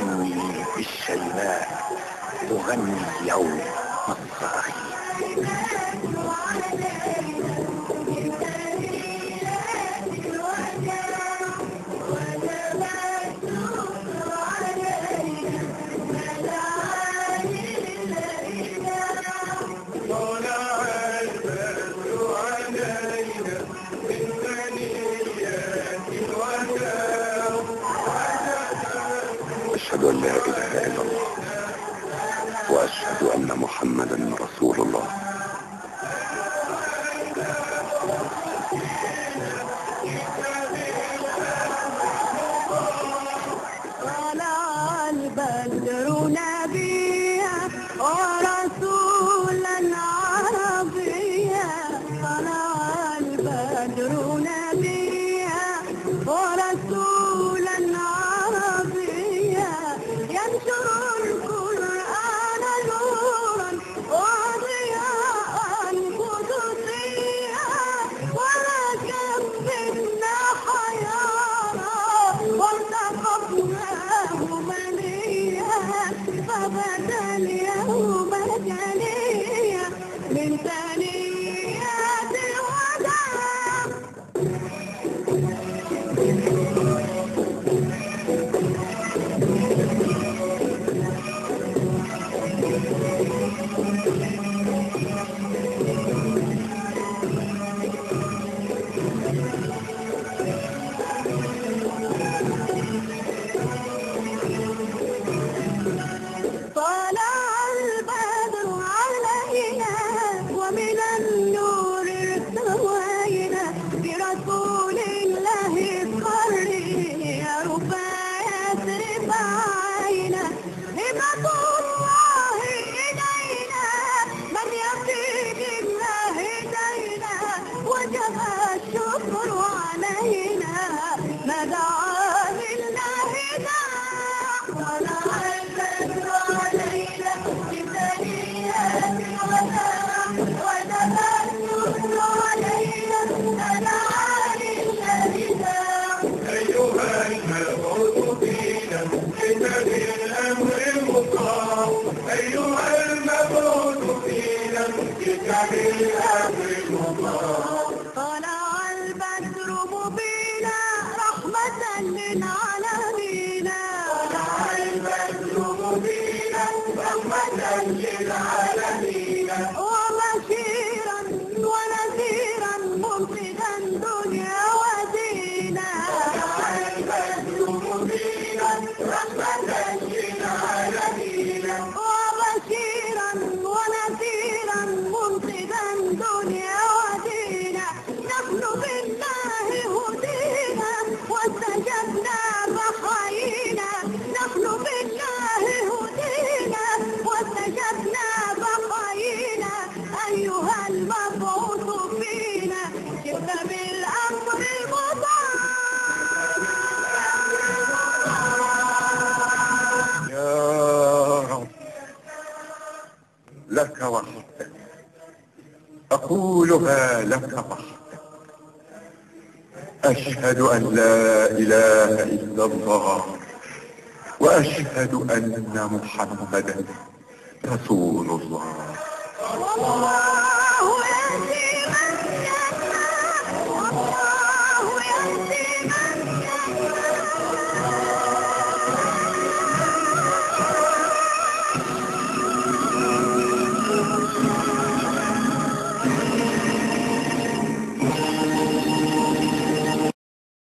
كأني بالشيماء أغني اليوم الصراخي. أشهد أن لا إله إلا الله وأشهد أن محمدا رسول الله. طلع البدر نبيا ورسولا عربيا، طلع البدر نبيا ورسولا عربيا، ينشر القرآن نورا وضياء قدسيا، ولكن منا حيارى وارتقبناه منيا، فبدا اليوم جليا من ثنيات الوداع. طلع البدر علينا ومن النور ارتوينا، برسول الله قري يا رفاية رفاعينا، همة الله إلينا من يفيد الله دينا، وجب الشكر علينا ما دعا لله داع. طلع البدر علينا بثنيات الوداع، وجب الشكر علينا ما دعا لله داع. أيها المبعوث فينا بسبب الأمر المطاع، أيها المبعوث فينا بسبب الأمر المطاع. طلع البدر مبينا رحمة للعالمين، طلع البدر مبينا رحمة للعالمين، وبشيرا ونذيرا مرشدا دنيا ودينا. طلع البدر مبينا رحمة للعالمين، وبشيرا ونذيرا مرشدا دنيا ودينا، نحن بالله هدينا واستجبنا فحيينا، نحن بالله هدينا واستجبنا فحيينا، أيها المبعوث فينا جئت بالأمر المطاع. يا رب لك وحدك أقولها لك وحدك. أشهد أن لا إله إلا الله وأشهد أن محمدا رسول الله. والله يهدي من